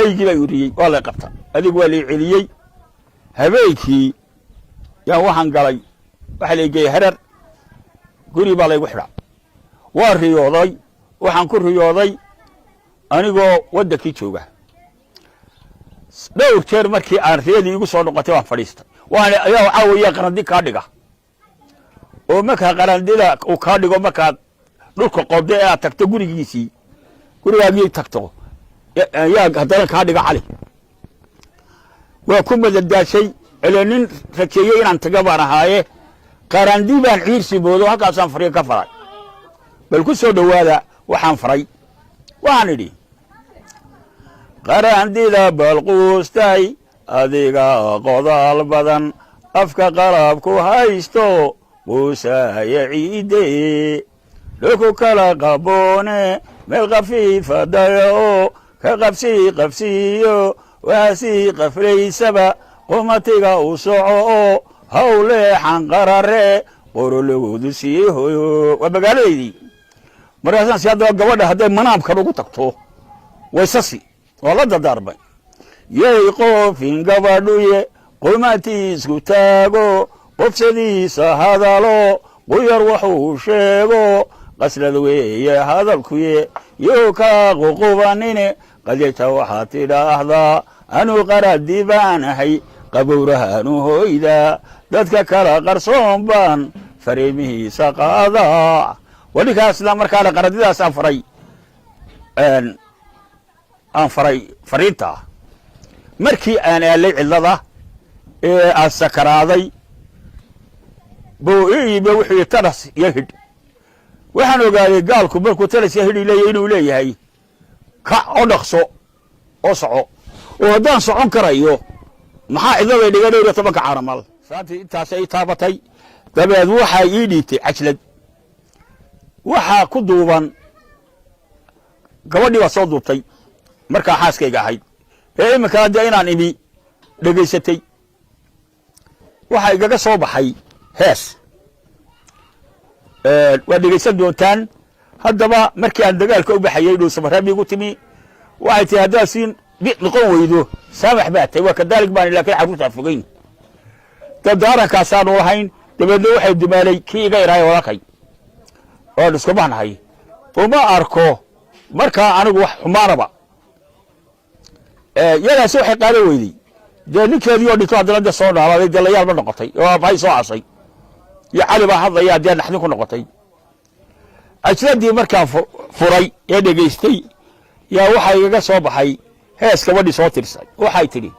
أيجي لا يريي ولا قبطة هذيك ولا عليي هبيكي يا وحن قالي وحلي جاي هرر قولي بالي وحرة والرياضي وحن كل رياضي أنا جو ودك يشوفه لو كان مركي أرثيدي يقصون نقطة فريست وأنا يا عاوي قرندي كارديجا ومكها قرندي لا وكارديجا مكها لوك قضاء تكتقولي جيسي كل واحد تكتو يا هذا كارديجا علي وكم بدل شيء لأن فكيين عن تجابر هاي قرندي بان عيرسي بودو هكذا سنفري كفراي بل كل سود هذا وحن فري وعنيدي قرندي ذا بالقوستاي أذيقا قضال بدن أفكا قرابكو هايستو بوسا يعيدي لوكو كلا قبوني مالغفيفة دايو كغفسي قفسيو واسي قفري سبا قومتيغا وصعو هولي حنقراري قرولو دسيهو وبقاليدي مراسان سيادة قوانا هدي منام كروغو تكتو ويساسي والله داربا يقو فين قوانوية قومتي سكتاغو قفسدي سهادالو ويروحو شيغو قسل ذوية هذا الكوية يوكاغو قوانيني قد يتوحاتي لأحظى أنو قرد ديبان هي قبورها نوهو إذا دادك كلا قرصون بان فريمه سقاضا ولك أسلام مركالة قرد إذا سافري أن فريتا مركي أنا اللي علضة السكراضي بو بوحي ترس يهد وحنو قالكم بركو ترس يهد إليه إنو إليه هاي كأنقصو أصعو وهدان صعون كرايو maxaa cidada dhiga dheer tobanka caramal saati intaas ay taabatay dabeed waxa ii dhiitay ajlad waxa ku duuban gabadhii waa soo duubtay marka xaaskayga ahayd imika hadda inaan imi dhageysatay waxa igaga soo baxay hees waa dhegeysan doontaan haddaba markii aan dagaalka u baxayay dhul safaraabi ugu timi waxay tii haddaa siin بيقول ويدو سامح بات وكذلك بان لكن عروسها فوقين تدارك كاسان وهين تبدو واحد دمالي كي غير هاي وراكي oo isku baxnahay uma arko marka anigu wax xumaaraba yada soo xaqaale weeydi deelinkeedii oo dhito hadalada soo dhaalay dalayaal ma noqotay oo bay soo casay ya cali ba hadaya deen naxdin ku noqotay ajladii marka furay ee dhageystay yaa waxa iga soo baxay hees gabadhii soo tirsay waxay tiri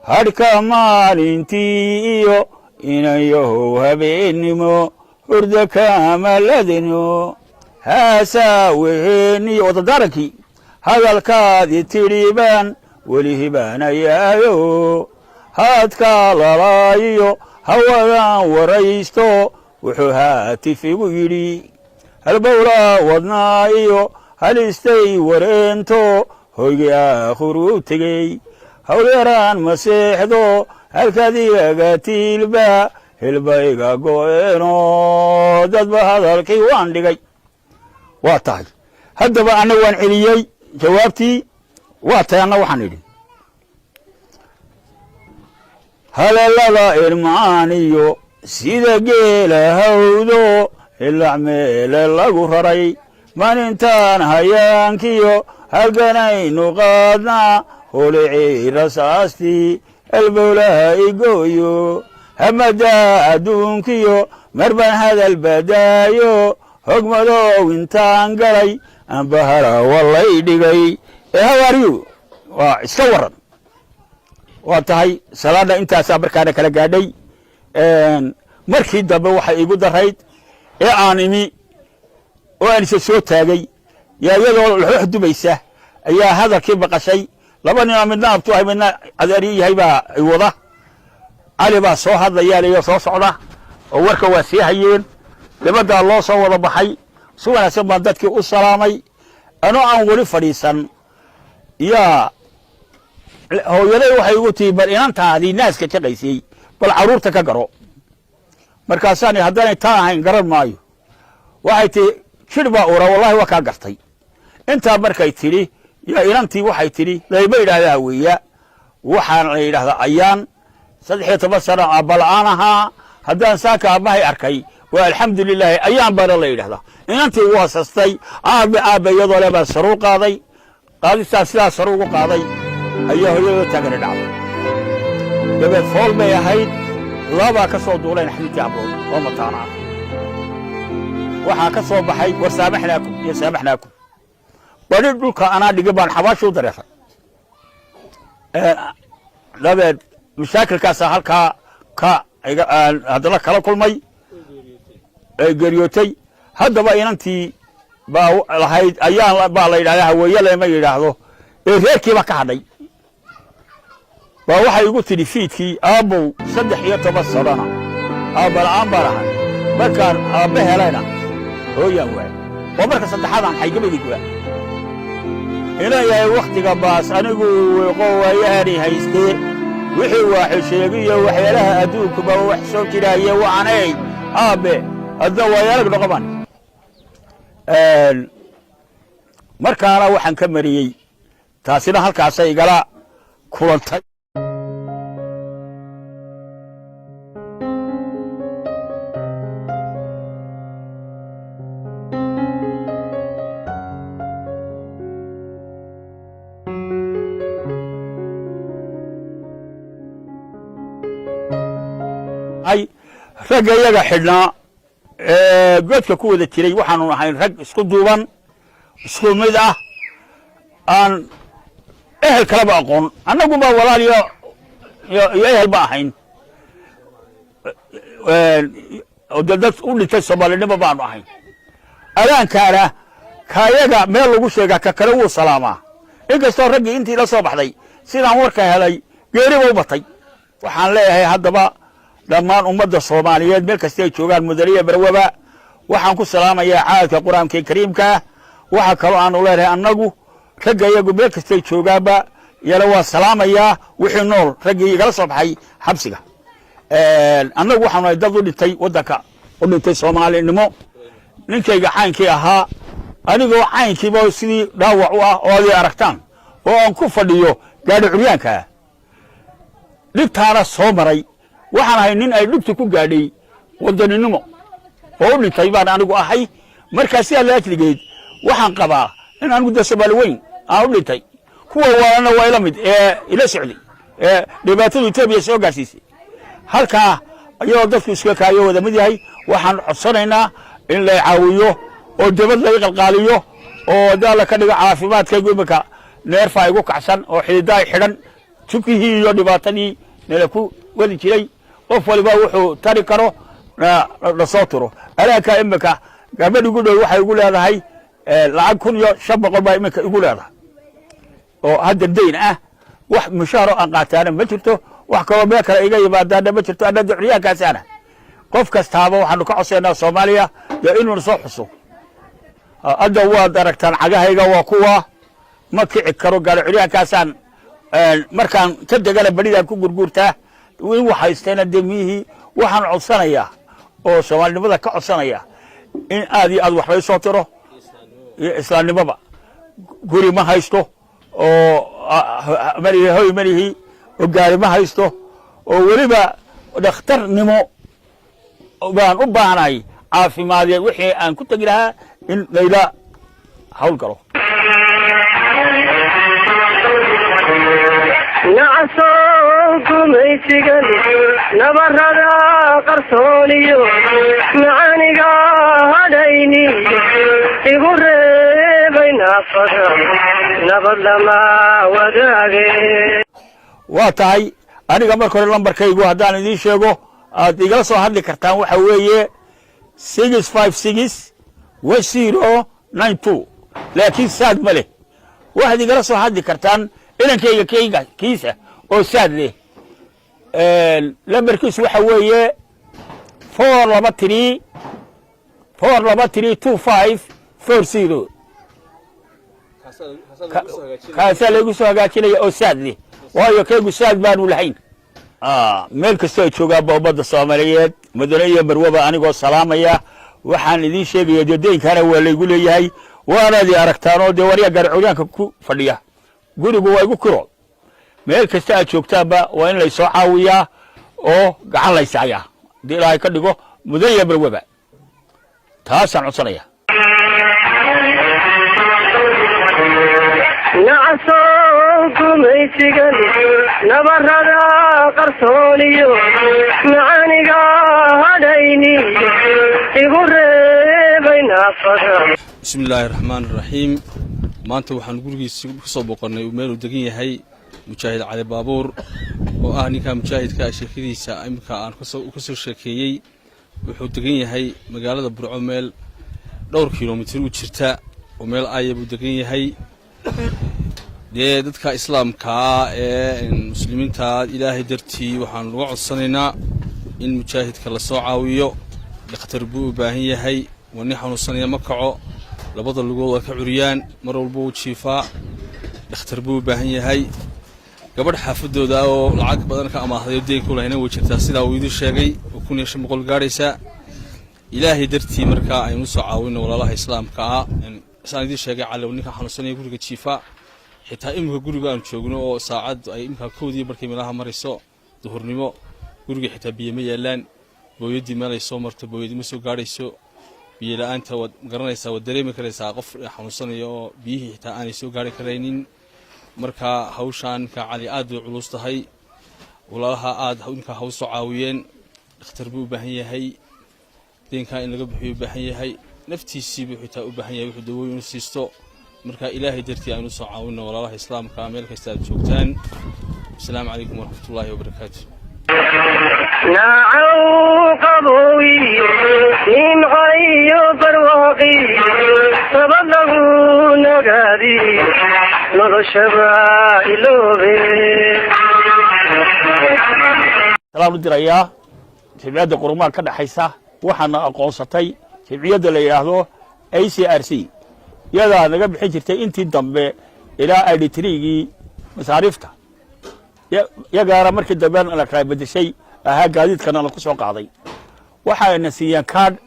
harka maalintii iyo inayo habeenimo hurda kamaladino haasa weeni wadadaranki hadalkaadii tiriban weli hibaanayaayo haadka lalaayo hawadan waraysto wuxuu haatifigu yidhi halbowla wadnaayo halistay wareento hoygii aakhiruu tegey hawlyaraan maseexdo halkadiigaga tiilba hilbayga go'eeno dadba hadalkii waan dhigay waa tahay haddaba anna waan celiyey jawaabtii waa tahay anna waxaan idhi hadallada irmaaniyo sida geela hawdo ilac meele lagu raray maalintaan hayaankiyo halganaynu qaadnaa hulicii rasaastii halbowlaha igooyo hamadaa adduunkiyo marban hadal badaayo hogmadow intaan galay ambahara wallay dhigay hawaariyu waa iska waran waa tahay salaada intaasaa markaana kala gaadhay markii dambe waxay igu darayd ee aan imi oo aan isa soo taagay yaa iyadoo wax dubaysa ayaa hadalkii baqashay laba nin midna abtu ay midna adeeri yahay baa wada cali baa soo hadlaya leeyo soo socda oo warka waa sii hayeen labada loo soo wada baxay si wanaagsan baan dadkii u salaamay anoo aan wali fadhiisan yaa hooyaday waxay ugu tii bal inantaadii naaska shaqaysay bal caruurta ka garo markaasaan haddana taa ahayn garan maayo waxay tii shirba ura wallahi waa ka gartay inta markay tiri يا إيرانتي waxay tiri leeyma yiraahdaa weeya waxaan la yiraahdaa ayaan 13 sano abalanaha haddaan saaka abahay arkay wa alxamdulillah ayaan baro la yiraahdaa inantii waa sastay aabayadoo leba saru qaaday qaadista sidaa saru ugu qaaday ayaa hooyada taagan dhacday dabeed fool bay ahayd laba ka soo duuleen xinti abrood oo mataana waxa ka soo baxay war saamaxnaakum iyo saamaxnaakum bari dhulka ana dhigay xabaashu dareeray dabeed mashaakilkaas halka ka hadala kala kulmay geeriyootay haddaba inantii baa lahayd ayaan baa la yiraahdaa haweeney lama yiraahdo reerkiiba ka hadhay baa waxay ugu tiri fiidkii aabow 13 sano aabalaan barahan markaan aabe helayna hooyan waay oo marka saddexaadaan xaygabadi guwa ilaahay waqtiga baas anigu qowayani haystee wixii waa sheegiyo waxyaalaha adduunka ba wax soo jiraaye waanay aabe hadda waayarag noqoban markaana waxaan ka mariyay taasina halkaas ay igala kulantay ay ragga iyaga xidhnaa godka ku wada jiray waxaanu ahayn rag isku duuban isku mid ah aan ehel kalaba aqoon annagu ba walaal iyo ehel ba ahayn dad u dhintay Soomaalinimo baanu ahayn alaankaana kaayaga meel lagu sheega ka kale uu salaamaa inkastoo raggii intii la soo baxday sidaan warka helay geeriba u batay waxaan leeyahay haddaba dhammaan ummadda Soomaaliyeed meel kasta ay joogaan mudariya barwaba waxaan ku salaamayaa caadka quraanka kariimka waxa kale aan u leeyahay annagu ragga iyagu meel kasta ay joogaanba yala waa salaamayaa wixii nool raggii igala soo baxay xabsiga annagu waxaan ay dad u dhintay wadanka u dhintay Soomaalinimo ninkayga caankii ahaa anigoo caankiiba sidii dhaawac u ah oo ay aragtaan oo aan ku fadhiyo gaadhi curyaanka dhibtaana soo maray waxaan ahay nin ay dhibtu ku gaadhay wadaninimo oo u dhintay baan anigu ahay markaas si la ajligeed waxaan qabaa in aan guddo Soomaali weyn aan u dhintay kuwa waana way la mid ila socday dhibaatada Itoobiya soo gaarsiisay halka ayuu dadku iska kaayo wada mid yahay waxaan codsanaynaa in la caawiyo oo dibad la qalqaaliyo oo daala ka dhigo caafimaadka gobolka neerfa ay ugu kacsan oo xididay xidhan tukihii iyo dhibaatadii nala ku wali jiray qof waliba wuxuu tari karo la soo turo alaaka imika gabadh ugu dhow waxay ugu leedahay lacag 1500 baa imika ugu leedahay oo hadda deyn ah wax mushaaro aan qaataan ma jirto wax kale meel kale iga yimaadaan ma jirto anna ducriyaankaas ana qof kastaaba waxaanu ka codsaynaa Soomaaliya inuu soo xuso hadda waa aragtaan cagahayga waa kuwa ma kici karo gaar curyaankaasaan markaan ka degana badida ku gurgurtaa wuu haysteen deemihii waxaan codsanayaa oo Soomaalinimada ka codsanaya in aad iyo aad wax la soo tiro islaamnimada guri ma haysto oo marihi oo gaari ma haysto oo waliba dhakhtarnimo baan u baahanahay caafimaadee wixii aan ku tagi lahaa in layla hawl galo gumaysigan nabarada qarsooniyo macaaniga hadhayni igu reebay naafada nabad lama wadaage waa tahay aniga marka hore lambarkaygu haddaan idiin sheego aad igala soo hadli kartaan waxa weeye 6561092 laakiin saad ma leh waxaad igala soo hadli kartaan inankayga kiisa oo saad leh lambarkiisu waxa weeye 4232540 kaasa lagu soo hagaajinaya oo saad leh waayo kaygu saad baanu lahayn meel kasta ay joogaan ummadda Soomaaliyeed madane iyo barwaba anigoo salaamaya waxaan idin sheegaya deedeynkaana waa laygu leeyahay waanaadii aragtaan oo dee waryaa gaaricuryaanka ku fadhiya gurigu waa igu kiro meel kasta aad joogtaanba waa in laysoo caawiyaa oo gacan laysaayaa haddii ilaahay ka dhigo mudan iyo barwaba taasaan codsanaya gumaysigan nabarada qarsooniyo macaaniga hadhayni igu reebay naafada. bismillaahi raxmaani raxiim. maanta waxaan gurigiisa ku soo boqonnay meeluu degan yahay mujaahid cali baabuur oo ah ninka mujaahidka sheekadiisa imika aan ka soo sheekeeyey. wuxuu degan yahay magaalada burco meel dhowr kiiloomitir u jirta oo meel aaya buu degan yahay. dee dadka islaamka ee muslimiinta ilaahay dartii waxaan uga codsanaynaa in mujaahidka la soo caawiyo. dhakhtar buu u baahan yahay, waa nin xanuunsanaya ma kaco, labada lugood waa ka curiyaan, mar walba uu jiifaa. dhakhtar buu u baahan yahay. gabadh xaafadooda oo lacag badan ka amaahday oo deynku lahayna way jirtaa sidaa uu idin sheegay oo 1500 gaadhaysa. ilaahay dartii markaa aynu soo caawino walaalaha islaamka ah. saan idin sheegay cali ninka xanuunsanaya guriga jiifaa. xitaa imika guriga aan joogno oo saacad ay imika koodii markay meelaha marayso duhurnimo guriga xitaa biyo ma yaalaan. booyadii meel ay soo marto booyadii ma soo gaadhayso. biyo la'aanta waad garanaysaa, waad dareemi karaysaa qof xanuunsanaya oo biyihii xitaa aanay soo gaari karaynin. marka hawshaan ninka cali aad bay culus tahay. walaalaha aad ninka haw soo caawiyeen. dhakhtar buu u baahan yahay, deenkaa in laga bixiyo u baahan yahay, naftiisii buu xitaa u baahan yahay wuxuu dawooyin u siisto. marka ilaahay dartii aynu soo caawino walaalaha islaamka meel kasta aad joogtaan. assalaamu calaykum waraxmatullaahi wabarakaatu. نعو قبوي نمعي برواقي سبله نقادي نرشبا إلوبي. salaam u dirayaa jimciyadda qurumaha ka dhaxaysa waxaana aqoonsatay jimciyadda la yidhaahdo ACRC iyadaa naga bixin jirtay intii dambe ilaa ID3gii masaariifta yagaara markii dambe la kala bedeshay ahaa gaadiidkana la ku soo qaaday. waxayna siiyeen kaadh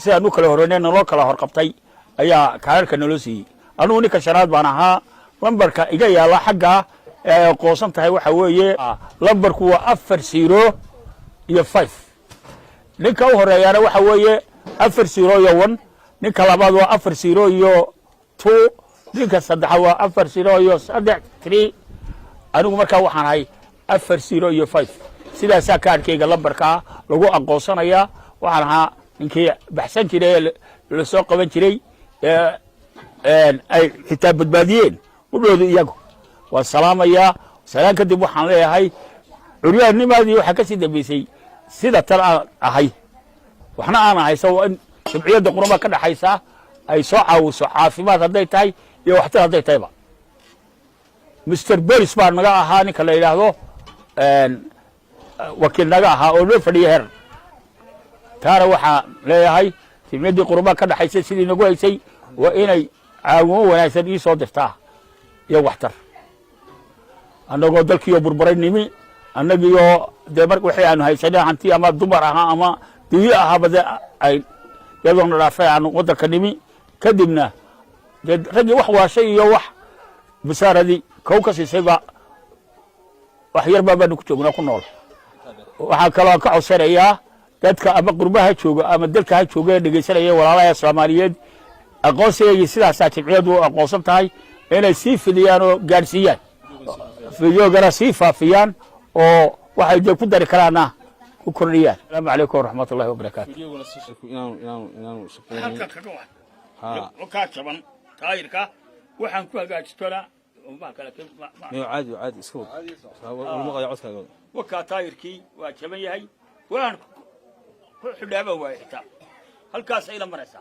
sidaan u kala horreynay naloo kala horqabtay ayaa kaadhka naloo siiyey. anugu ninka shanaad baan ahaa. lambarka iga yaalla xagga ee aqoonsan tahay waxa weeye lambarku waa 40 iyo 5. ninka u horeeyana waxa weeye 40 iyo 1. ninka labaad waa 40 iyo 2. ninka saddexaad waa 40 iyo 3. anigu markaa waxaan ahay 40 iyo 5. sidaasaa kaadhkayga lambarkaa lagu aqoonsanayaa. waxaan ahaa ninkii baxsan jiray ee la soo qaban jiray ay xitaa badbaadiyeen udhooda iyagu. waan salaamayaa. salaan kadib waxaan leeyahay curyaannimaadii waxaa ka sii dambaysay sida tan aan ahay waxna aan haysa waa in jimciyadda qurumaha ka dhaxaysa ay soo caawiso caafimaad hadday tahay iyo waxtar hadday tahayba. Mr. Boris baa naga ahaa ninka la yidhaahdo wakiil naga ahaa oo loo fadhiya heer. taana waxaa leeyahay jimciyaddii qurumaha ka dhaxaysa sidii nagu haysay waa inay caawimo wanaagsan ii soo dirtaa iyo waxtar. annagoo dalkiiyo burburay nimi annagiyo dee mar wixii aanu haysanay hanti ama dumar ahaa ama diyo ahaaba dee ay iyadoona dhaafay aanu waddanka nimi. kadibna dee raggii wax waashay iyo wax basaaradii kow ka siisayba wax yarbaa baanu ku joognaa ku nool. waxaa kaloo ka codsanayaa dadka ama qurbaha jooga ama dalka ha jooga ee dhegaysanaya walaalaha Soomaaliyeed aqoonsigii sidaasaa jimciyaddu u aqoonsan tahay inay sii fidiyaan oo gaadhsiiyaan fidyogana sii faafiyaan oo waxay dee ku dari karaana ku kordhiyaan. asalaamu calaykum waraxmatullaahi wabarakaatu. ka jaban taayirka waxaan ku hagaajistona عادي اسكت والمقا يعود كذا وكا تايركي waa jaban yahay waan ku xidhaaba waa xitaa halkaas ay la maraysaa.